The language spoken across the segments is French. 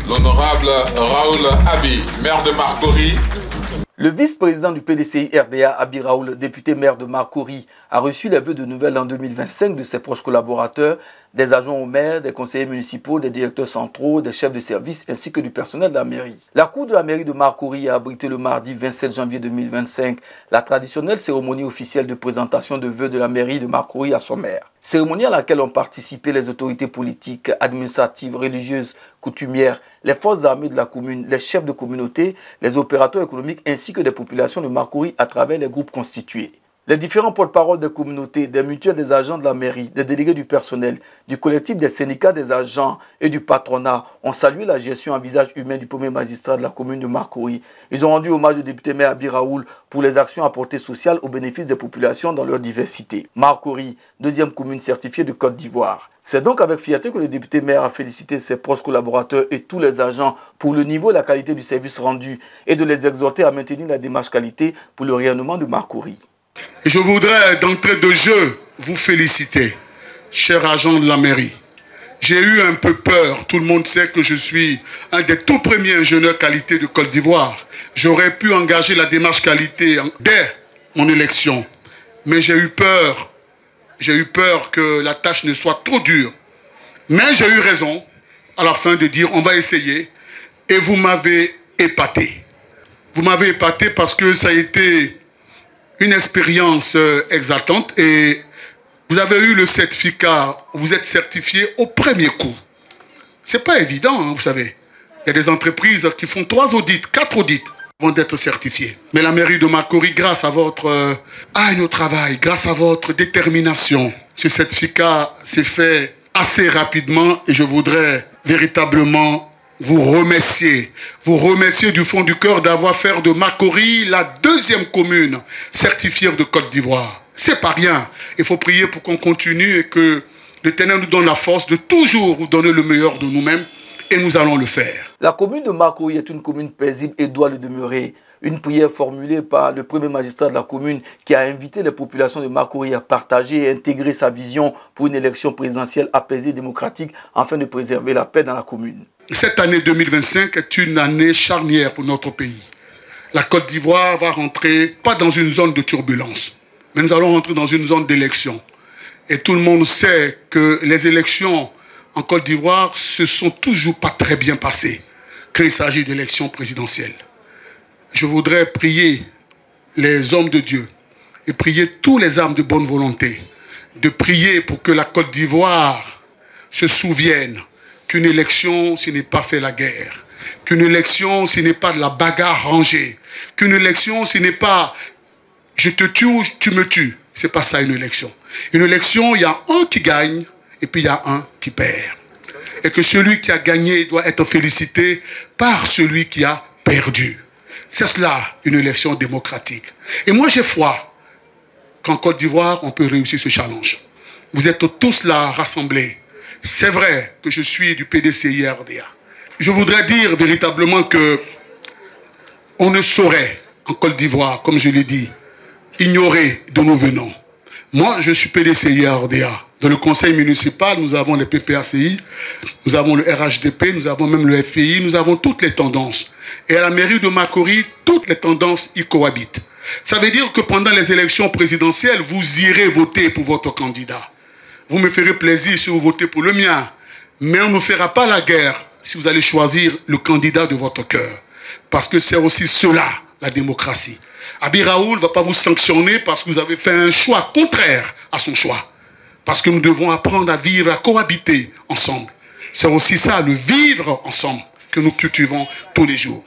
L'honorable Raoul Abi, maire de Marcory. Le vice-président du PDCI RDA, Abi Raoul, député maire de Marcory, a reçu les vœux de nouvelles en 2025 de ses proches collaborateurs, des agents au maire, des conseillers municipaux, des directeurs centraux, des chefs de service ainsi que du personnel de la mairie. La cour de la mairie de Marcory a abrité le mardi 27 janvier 2025 la traditionnelle cérémonie officielle de présentation de vœux de la mairie de Marcory à son maire. Cérémonie à laquelle ont participé les autorités politiques, administratives, religieuses, coutumières, les forces armées de la commune, les chefs de communauté, les opérateurs économiques ainsi que des populations de Marcory à travers les groupes constitués. Les différents porte-parole des communautés, des mutuelles des agents de la mairie, des délégués du personnel, du collectif des syndicats des agents et du patronat ont salué la gestion à visage humain du premier magistrat de la commune de Marcory. Ils ont rendu hommage au député maire Abi Raoul pour les actions à portée sociale au bénéfice des populations dans leur diversité. Marcory, deuxième commune certifiée de Côte d'Ivoire. C'est donc avec fierté que le député maire a félicité ses proches collaborateurs et tous les agents pour le niveau et la qualité du service rendu et de les exhorter à maintenir la démarche qualité pour le rayonnement de Marcory. Et je voudrais d'entrée de jeu vous féliciter, chers agents de la mairie. J'ai eu un peu peur, tout le monde sait que je suis un des tout premiers ingénieurs qualité de Côte d'Ivoire. J'aurais pu engager la démarche qualité dès mon élection, mais j'ai eu peur que la tâche ne soit trop dure. Mais j'ai eu raison à la fin de dire on va essayer et vous m'avez épaté. Vous m'avez épaté parce que ça a été une expérience exaltante et vous avez eu le certificat, vous êtes certifié au premier coup. C'est pas évident, hein, vous savez. Il y a des entreprises qui font 3 audits, 4 audits avant d'être certifiées. Mais la mairie de Marcory, grâce à votre au travail, grâce à votre détermination, ce certificat s'est fait assez rapidement et je voudrais véritablement vous remercier du fond du cœur d'avoir fait de Marcory la deuxième commune certifiée de Côte d'Ivoire. C'est pas rien. Il faut prier pour qu'on continue et que l'Éternel nous donne la force de toujours vous donner le meilleur de nous-mêmes et nous allons le faire. La commune de Marcory est une commune paisible et doit le demeurer. Une prière formulée par le premier magistrat de la commune qui a invité les populations de Marcory à partager et intégrer sa vision pour une élection présidentielle apaisée et démocratique afin de préserver la paix dans la commune. Cette année 2025 est une année charnière pour notre pays. La Côte d'Ivoire va rentrer, pas dans une zone de turbulence, mais nous allons rentrer dans une zone d'élection. Et tout le monde sait que les élections en Côte d'Ivoire se sont toujours pas très bien passées quand il s'agit d'élections présidentielles. Je voudrais prier les hommes de Dieu et prier tous les âmes de bonne volonté de prier pour que la Côte d'Ivoire se souvienne qu'une élection, ce n'est pas faire la guerre. Qu'une élection, ce n'est pas de la bagarre rangée. Qu'une élection, ce n'est pas je te tue ou tu me tues. Ce n'est pas ça une élection. Une élection, il y a un qui gagne et puis il y a un qui perd. Et que celui qui a gagné doit être félicité par celui qui a perdu. C'est cela, une élection démocratique. Et moi, j'ai foi qu'en Côte d'Ivoire, on peut réussir ce challenge. Vous êtes tous là rassemblés. C'est vrai que je suis du PDCI RDA. Je voudrais dire véritablement que on ne saurait, en Côte d'Ivoire, comme je l'ai dit, ignorer d'où nous venons. Moi, je suis PDCI RDA. Dans le conseil municipal, nous avons les PPACI, nous avons le RHDP, nous avons même le FPI, nous avons toutes les tendances. Et à la mairie de Marcory, toutes les tendances y cohabitent. Ça veut dire que pendant les élections présidentielles, vous irez voter pour votre candidat. Vous me ferez plaisir si vous votez pour le mien. Mais on ne fera pas la guerre si vous allez choisir le candidat de votre cœur. Parce que c'est aussi cela, la démocratie. Abi Raoul ne va pas vous sanctionner parce que vous avez fait un choix contraire à son choix. Parce que nous devons apprendre à vivre, à cohabiter ensemble. C'est aussi ça, le vivre ensemble, que nous cultivons tous les jours.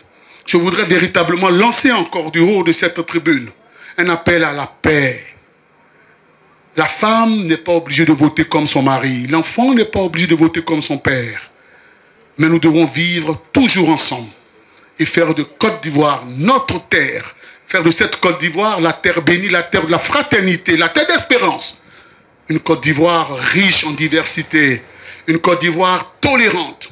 Je voudrais véritablement lancer encore du haut de cette tribune un appel à la paix. La femme n'est pas obligée de voter comme son mari. L'enfant n'est pas obligé de voter comme son père. Mais nous devons vivre toujours ensemble et faire de Côte d'Ivoire notre terre. Faire de cette Côte d'Ivoire la terre bénie, la terre de la fraternité, la terre d'espérance. Une Côte d'Ivoire riche en diversité. Une Côte d'Ivoire tolérante.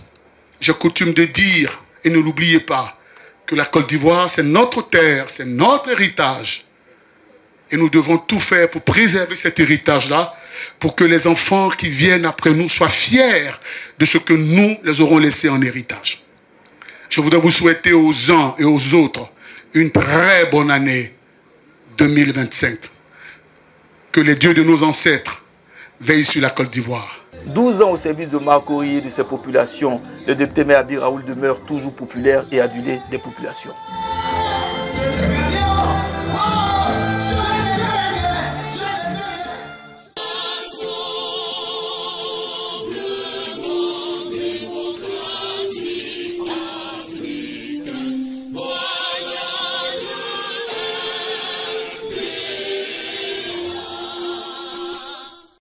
J'ai coutume de dire, et ne l'oubliez pas, que la Côte d'Ivoire, c'est notre terre, c'est notre héritage. Et nous devons tout faire pour préserver cet héritage-là, pour que les enfants qui viennent après nous soient fiers de ce que nous les aurons laissé en héritage. Je voudrais vous souhaiter aux uns et aux autres une très bonne année 2025. Que les dieux de nos ancêtres veillent sur la Côte d'Ivoire. 12 ans au service de Marcory et de ses populations, le député maire Abi Raoul demeure toujours populaire et adulé des populations.